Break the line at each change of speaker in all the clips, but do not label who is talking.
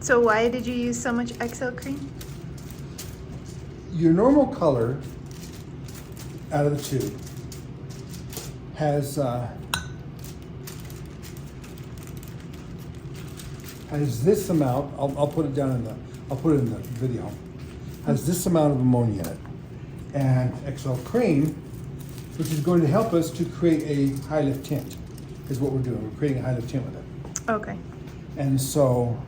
So why did you use so much XL cream?
Your normal color out of the tube has this amount. I'll put it down in the. I'll put it in the video. Has this amount of ammonia in it, and XL cream, which is going to help us to create a high lift tint, is what we're doing. We're creating a high lift tint with it.
Okay.
And so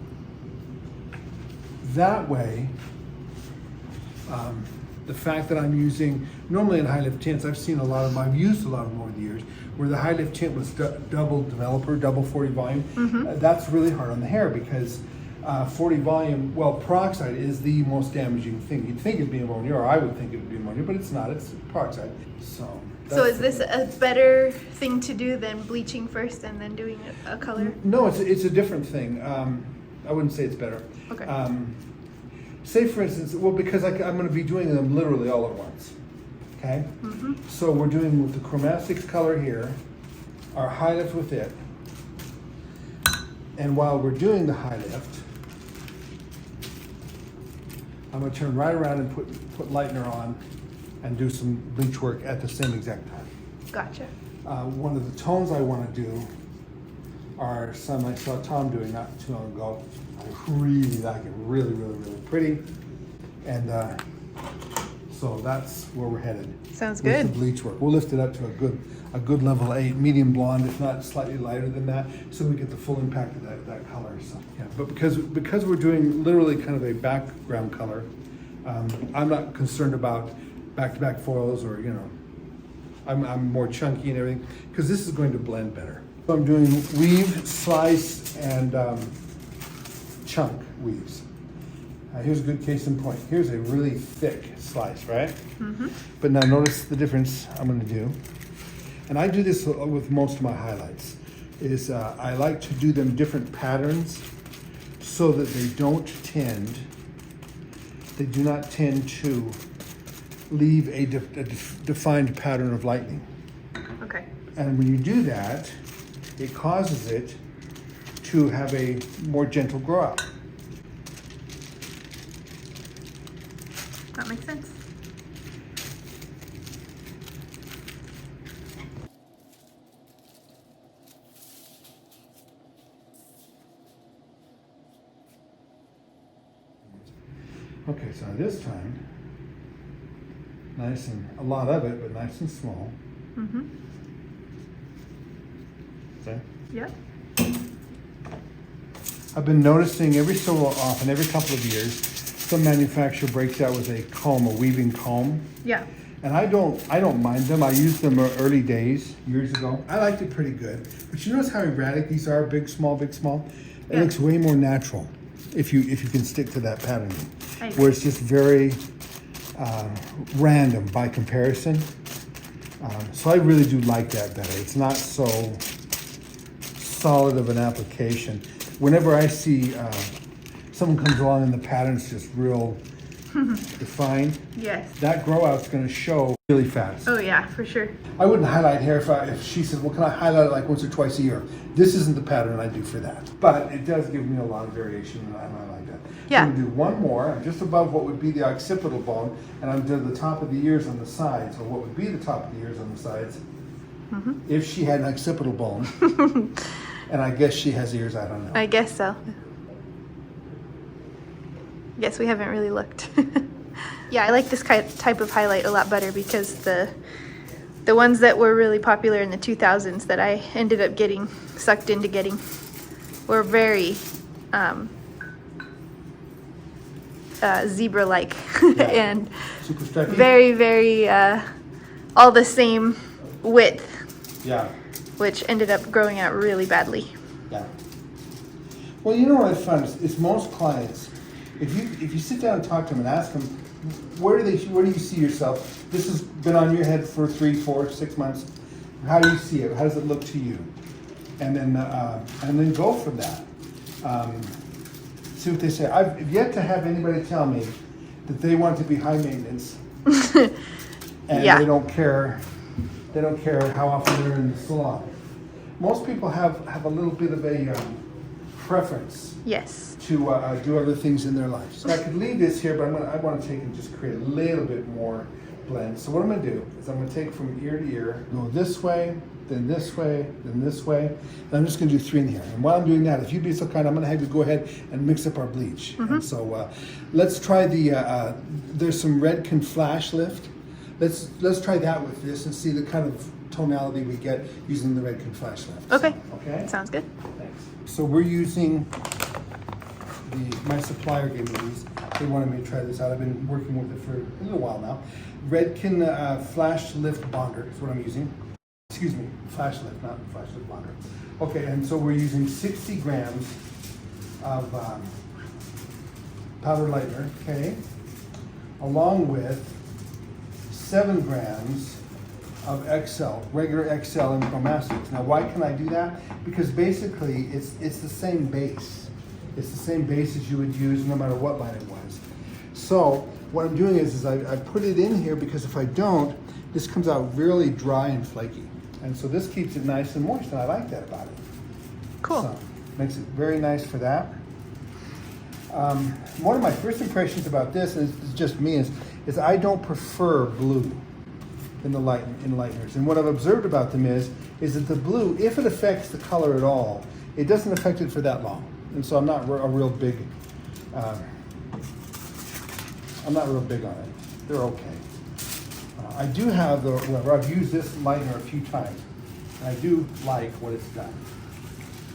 that way, the fact that I'm using, normally in high lift tints, I've used a lot of them over the years, where the high lift tint was double developer, double 40 volume. That's really hard on the hair because 40 volume, well, peroxide is the most damaging thing. You'd think it'd be ammonia, or I would think it would be ammonia, but it's not, it's peroxide. So
is this a better thing to do than bleaching first and then doing a color?
No, it's a different thing. I wouldn't say it's better.
Okay.
Say for instance, well, because I'm going to be doing them literally all at once. Okay? So we're doing with the Chromatics color here, our high lift with it. And while we're doing the high lift, I'm going to turn right around and put lightener on and do some bleach work at the same exact time.
Gotcha.
One of the tones I want to do are some I saw Tom doing not too long ago. I really like it, really, really, really pretty. And so that's where we're headed.
Sounds
with
good.
the bleach work. We'll lift it up to a good level 8, medium blonde, if not slightly lighter than that, so we get the full impact of that color. So yeah, but because we're doing literally kind of a background color, I'm not concerned about back-to-back foils or I'm more chunky and everything because this is going to blend better. So I'm doing weave, slice, and chunk weaves. Here's a good case in point. Here's a really thick slice, right? But now notice the difference I'm going to do. And I do this with most of my highlights. Is I like to do them different patterns so that they do not tend to leave a defined pattern of lightning.
Okay.
And when you do that, it causes it to have a more gentle grow out.
That makes sense.
Okay, so this time, nice and a lot of it, but nice and small. See?
Yep.
I've been noticing every so often, every couple of years, some manufacturer breaks out with a comb, a weaving comb.
Yeah.
And I don't mind them. I used them early days, years ago. I liked it pretty good. But you notice how erratic these are, big, small, big, small? It looks way more natural if you can stick to that pattern. Where it's just very random by comparison. So I really do like that better. It's not so solid of an application. Whenever I see someone comes along and the pattern's just real defined,
Yes.
that grow out's going to show really fast.
Oh yeah, for sure.
I wouldn't highlight hair if she said, well, can I highlight it like once or twice a year? This isn't the pattern I do for that. But it does give me a lot of variation, and I like that.
Yeah.
I'm going to do one more. I'm just above what would be the occipital bone, and I'm doing the top of the ears on the sides, or what would be the top of the ears on the sides, if she had an occipital bone. And I guess she has ears, I don't know.
I guess so. Guess we haven't really looked. Yeah, I like this type of highlight a lot better because the ones that were really popular in the 2000s that I ended up getting sucked into getting were very zebra-like and
Super stripy?
very, very all the same width,
Yeah.
which ended up growing out really badly.
Yeah. Well, you know what I found is most clients, if you sit down and talk to them and ask them, where do you see yourself? This has been on your head for 3, 4, 6 months. How do you see it? How does it look to you? And then go from that. See what they say. I've yet to have anybody tell me that they want to be high maintenance, and they don't care. They don't care how often they're in the salon. Most people have a little bit of a preference
Yes.
to do other things in their lives. So I could leave this here, but I want to take and just create a little bit more blend. So what I'm going to do is I'm going to take from ear to ear, go this way, then this way, then this way. And I'm just going to do 3 in here. And while I'm doing that, if you'd be so kind, I'm going to have you go ahead and mix up our bleach. And so let's try the, there's some Redken Flash Lift. Let's try that with this and see the kind of tonality we get using the Redken Flash Lift.
Okay.
Okay?
Sounds good.
Thanks. So we're using my supplier gave me these. They wanted me to try this out. I've been working with it for a little while now. Redken Flash Lift Bonder is what I'm using. Excuse me, Flash Lift, not Flash Lift Bonder. Okay, and so we're using 60 grams of powder lightener, okay, along with 7 grams of XL, regular XL and chromatics. Now, why can I do that? Because basically, it's the same base. It's the same base as you would use no matter what line it was. So what I'm doing is I put it in here because if I don't, this comes out really dry and flaky. And so this keeps it nice and moist, and I like that about it.
Cool.
So, makes it very nice for that. One of my first impressions about this, and it's just me, is I don't prefer blue in the lighteners. And what I've observed about them is that the blue, if it affects the color at all, it doesn't affect it for that long. And so I'm not real big on it. They're okay. I do have I've used this lightener a few times, and I do like what it's done.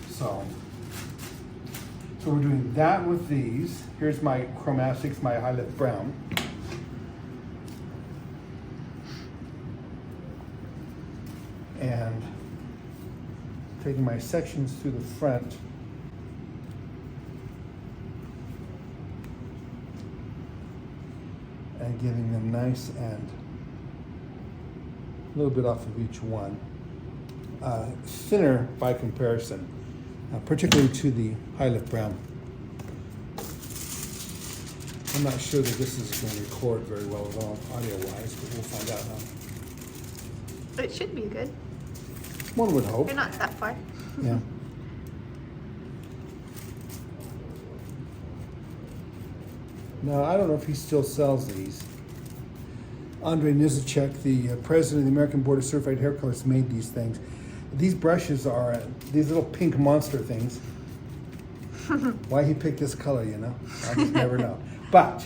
So we're doing that with these. Here's my chromatics, my Highlift Brown. And taking my sections through the front. And getting them nice and a little bit off of each one. Thinner by comparison, particularly to the Highlift Brown. I'm not sure that this is going to record very well at all, audio-wise, but we'll find out now.
It should be good.
One would hope.
You're not that far.
Yeah. Now, I don't know if he still sells these. Andrei Nizicek, the president of the American Board of Certified Hair Colorists, made these things. These brushes are these little pink monster things. Why he picked this color, you know? I just never know. But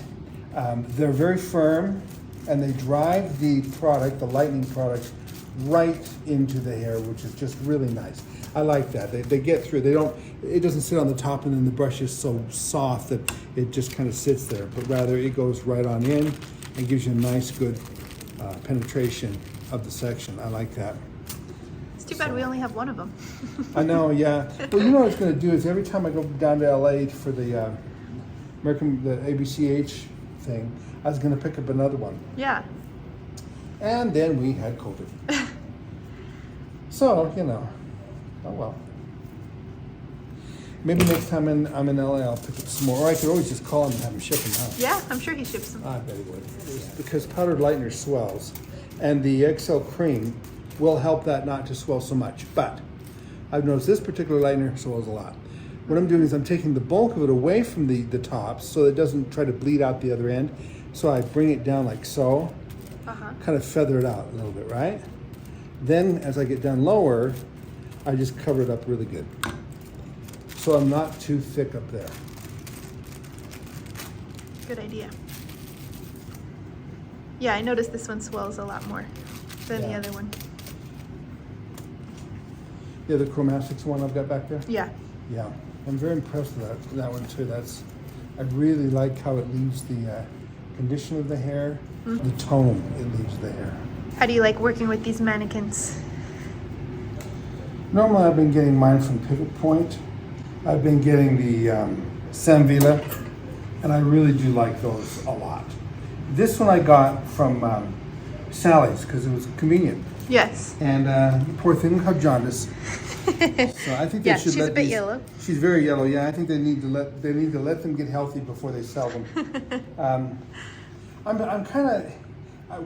they're very firm, and they drive the product, the lightening product, right into the hair, which is just really nice. I like that. They get through. It doesn't sit on the top and then the brush is so soft that it just kind of sits there, but rather it goes right on in and gives you a nice, good penetration of the section. I like that.
It's too bad we only have one of them.
I know, yeah. Well, you know what I was going to do is every time I go down to LA for the ABCH thing, I was going to pick up another one.
Yeah.
And then we had COVID. So, you know, oh well. Maybe next time I'm in LA, I'll pick up some more. Or I could always just call him and have him ship them out.
Yeah, I'm sure he ships them.
I bet he would. Because powdered lightener swells, and the XL cream will help that not to swell so much. But I've noticed this particular lightener swells a lot. What I'm doing is I'm taking the bulk of it away from the tops so it doesn't try to bleed out the other end. So I bring it down like so, kind of feather it out a little bit, right? Then as I get down lower, I just cover it up really good. So I'm not too thick up there.
Good idea. Yeah, I noticed this one swells a lot more than the other one.
Yeah, the chromatics one I've got back there?
Yeah.
Yeah, I'm very impressed with that one too. I really like how it leaves the condition of the hair, the tone it leaves the hair.
How do you like working with these mannequins?
Normally I've been getting mine from Pivot Point. I've been getting the Samvila, and I really do like those a lot. This one I got from Sally's because it was convenient.
Yes.
And poor thing, look how jaundiced. So I think they should
she's
let
a bit yellow.
She's very yellow. Yeah, I think they need to let them get healthy before they sell them. I'm kind of.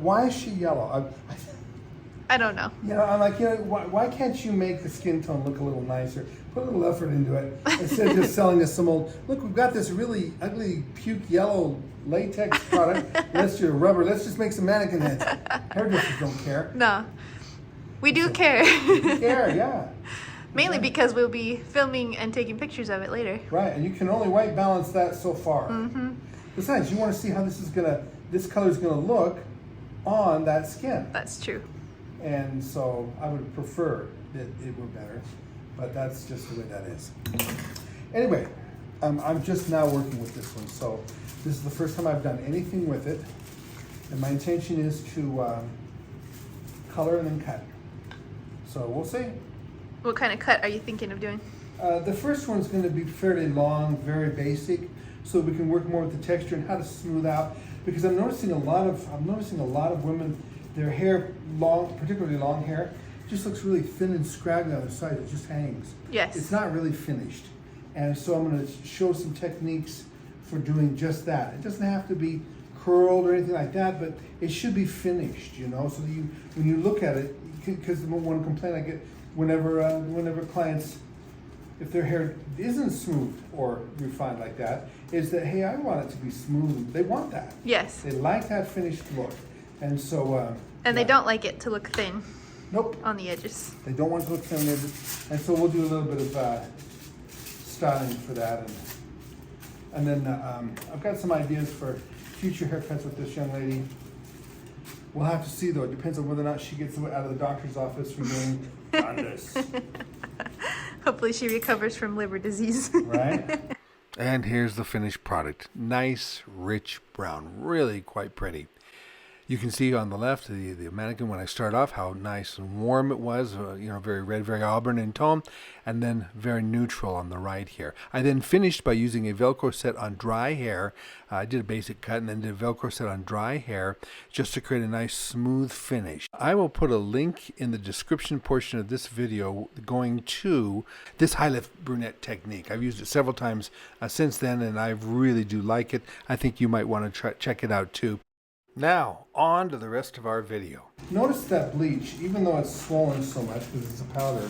Why is she yellow?
I don't know.
You know, I'm like, why can't you make the skin tone look a little nicer? put a little effort into it instead of just selling us some old. Look, we've got this really ugly puke yellow latex product. Let's do rubber. Let's just make some mannequin heads. Hairdressers don't care.
No, we do care.
We care, yeah.
Mainly because we'll be filming and taking pictures of it later.
Right, and you can only white balance that so far.
Mm-hmm.
Besides, you want to see how this color is gonna look on that skin.
That's true.
And so I would prefer that it were better, but that's just the way that is. Anyway, I'm just now working with this one, so this is the first time I've done anything with it, and my intention is to color and then cut. So we'll see.
What kind of cut are you thinking of doing?
The first one's going to be fairly long, very basic, so we can work more with the texture and how to smooth out. Because I'm noticing a lot of women, their hair, particularly long hair, just looks really thin and scraggly on the side. It just hangs.
Yes.
It's not really finished, and so I'm going to show some techniques for doing just that. It doesn't have to be curled or anything like that, but it should be finished. You know, so that when you look at it, because the one complaint I get whenever clients, if their hair isn't smooth or refined like that, is that, hey, I want it to be smooth. They want that.
Yes.
They like that finished look. And so...
and they don't like it to look thin.
Nope.
On the edges.
They don't want it to look thin on the edges. And so we'll do a little bit of styling for that. And then I've got some ideas for future haircuts with this young lady. We'll have to see, though. It depends on whether or not she gets out of the doctor's office from doing jaundice.
Hopefully she recovers from liver disease.
Right? And here's the finished product. Nice, rich brown. Really quite pretty. You can see on the left, the mannequin, when I start off, how nice and warm it was. Very red, very auburn in tone. And then very neutral on the right here. I then finished by using a Velcro set on dry hair. I did a basic cut and then did a Velcro set on dry hair just to create a nice smooth finish. I will put a link in the description portion of this video going to this Highlift Brunette technique. I've used it several times since then, and I really do like it. I think you might want to check it out too. Now, on to the rest of our video. Notice that bleach, even though it's swollen so much because it's a powder,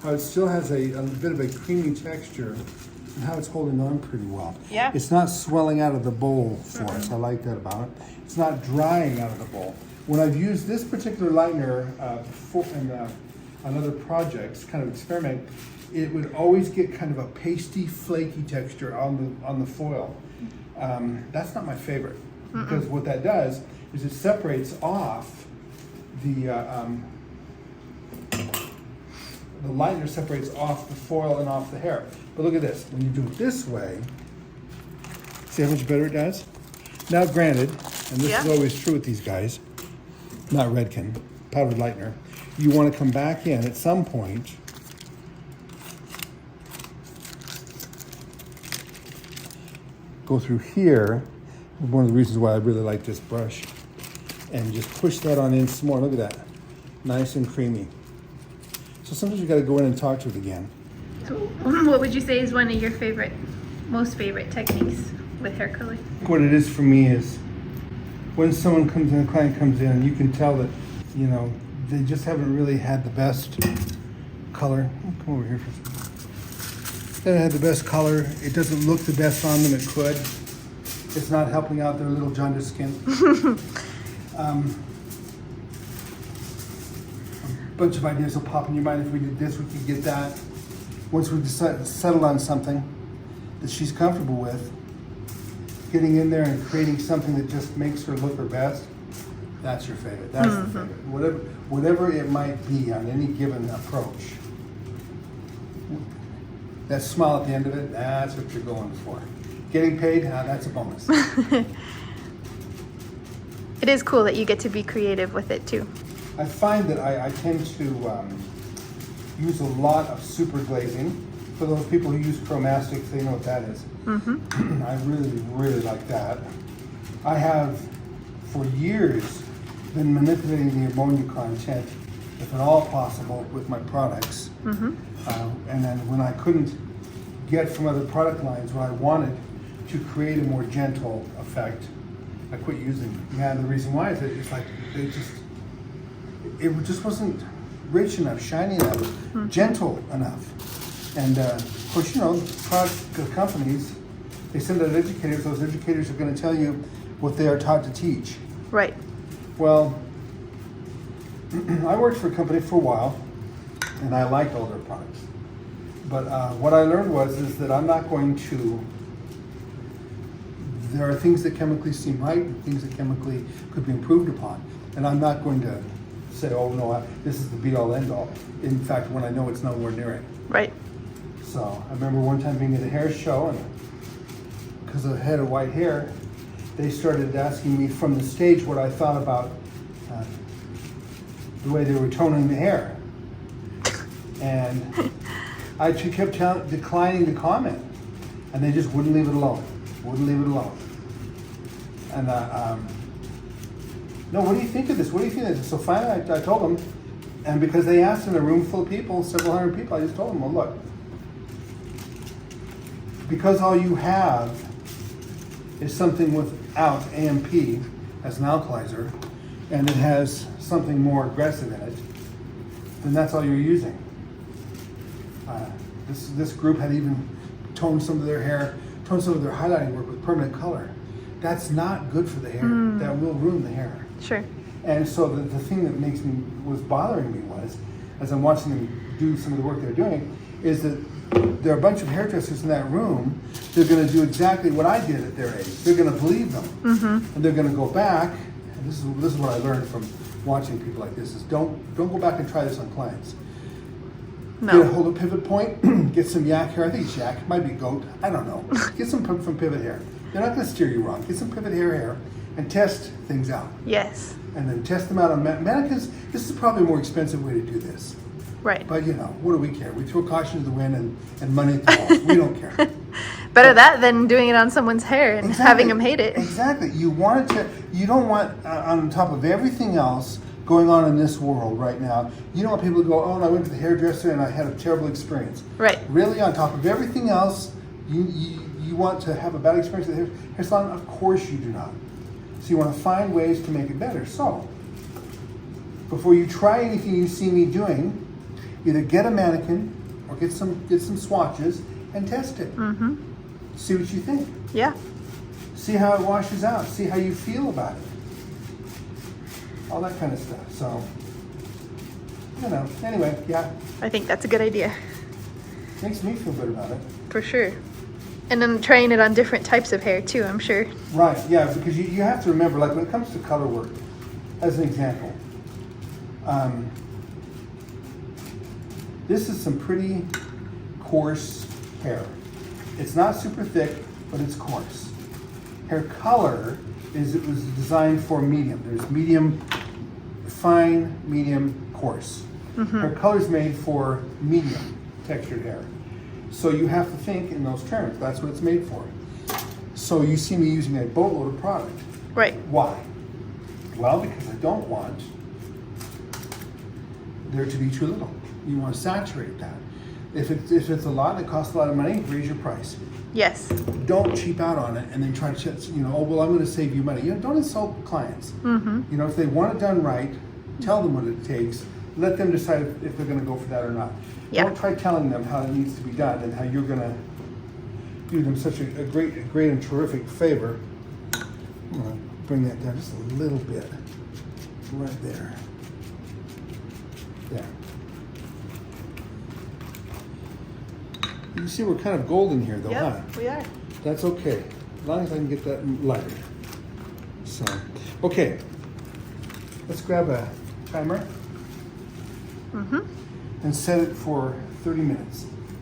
how it still has a bit of a creamy texture and how it's holding on pretty well.
Yeah.
It's not swelling out of the bowl for us. I like that about it. It's not drying out of the bowl. When I've used this particular lightener on other projects, kind of experiment, it would always get kind of a pasty, flaky texture on the foil. That's not my favorite. Because what that does is it separates off the lightener separates off the foil and off the hair. But look at this. When you do it this way, see how much better it does? Now granted, and this is always true with these guys, not Redken, powdered lightener, you want to come back in at some point go through here. One of the reasons why I really like this brush, and just push that on in some more. Look at that, nice and creamy. So sometimes you got to go in and talk to it again.
So what would you say is one of your most favorite techniques with hair color?
What it is for me is when someone comes in, a client comes in, and you can tell that, they just haven't really had the best color. Come over here for a second. They haven't had the best color. It doesn't look the best on them. It could. It's not helping out their little jaundiced skin. A bunch of ideas will pop in your mind. If we did this, we could get that. Once we settle on something that she's comfortable with, getting in there and creating something that just makes her look her best, that's your favorite. That's the favorite. Whatever it might be on any given approach. That smile at the end of it, that's what you're going for. Getting paid, that's a bonus.
It is cool that you get to be creative with it too.
I find that I tend to use a lot of super glazing. For those people who use chromastics, they know what that is. I really, really like that. I have, for years, been manipulating the ammonia content, if at all possible, with my products. And then when I couldn't get from other product lines what I wanted to create a more gentle effect, I quit using them. Yeah, the reason why is that it's like it just wasn't rich enough, shiny enough, gentle enough. And of course, you know, product companies, they send out educators. Those educators are going to tell you what they are taught to teach.
Right.
Well, I worked for a company for a while, and I liked all their products. But what I learned is that I'm not going to. There are things that chemically seem right, and things that chemically could be improved upon, and I'm not going to say, "Oh no, this is the be-all, end-all." In fact, when I know it's nowhere near it.
Right.
So I remember one time being at a hair show, and because I had white hair, they started asking me from the stage what I thought about the way they were toning the hair. And I kept declining to comment, and they just wouldn't leave it alone. Wouldn't leave it alone. And no, what do you think of this? What do you think of this? So finally I told them, and because they asked in a room full of people, several hundred people, I just told them, well, look, because all you have is something without AMP as an alkalizer, and it has something more aggressive in it, then that's all you're using. This group had even toned some of their hair, toned some of their highlighting work with permanent color. That's not good for the hair. That will ruin the hair.
Sure.
And so the thing that was bothering me was, as I'm watching them do some of the work they're doing, is that there are a bunch of hairdressers in that room. They're going to do exactly what I did at their age. They're going to believe them, and they're going to go back. And this is what I learned from watching people like this: is don't go back and try this on clients.
No.
Get a hold of pivot point. Get some yak hair. I think it's yak. It might be goat. I don't know. Get some from pivot hair. They're not going to steer you wrong. Get some pivot hair, and test things out.
Yes.
And then test them out on mannequins. This is probably a more expensive way to do this.
Right.
But you know, what do we care? We throw caution to the wind and money at the wall. We don't care.
Better that than doing it on someone's hair and having them hate it.
Exactly. You don't want on top of everything else going on in this world right now, you don't want people to go, oh, and I went to the hairdresser and I had a terrible experience.
Right.
Really, on top of everything else, you want to have a bad experience at the hair salon? Of course you do not. So you want to find ways to make it better. So, before you try anything you see me doing, either get a mannequin or get some swatches and test it. See what you think.
Yeah.
See how it washes out. See how you feel about it. All that kind of stuff. So, you know, anyway, yeah.
I think that's a good idea.
Makes me feel good about it.
For sure. And then trying it on different types of hair too, I'm sure.
Right, yeah, because you have to remember, like when it comes to color work, as an example, this is some pretty coarse hair. It's not super thick, but it's coarse. Hair color it was designed for medium. There's medium, fine, medium, coarse. Hair color is made for medium textured hair. So you have to think in those terms. That's what it's made for. So you see me using a boatload of product.
Right.
Why? Well, because I don't want there to be too little. You want to saturate that. If it's a lot and it costs a lot of money, raise your price.
Yes.
Don't cheap out on it and then try to, oh, well, I'm going to save you money. Don't insult clients. If they want it done right, tell them what it takes. Let them decide if they're going to go for that or not.
Yeah.
Don't try telling them how it needs to be done and how you're going to do them such a great and terrific favor. I'm going to bring that down just a little bit. Right there. There. You see we're kind of golden here though, huh?
We are.
That's okay, as long as I can get that lighter. So, okay. Let's grab a timer and set it for 30 minutes.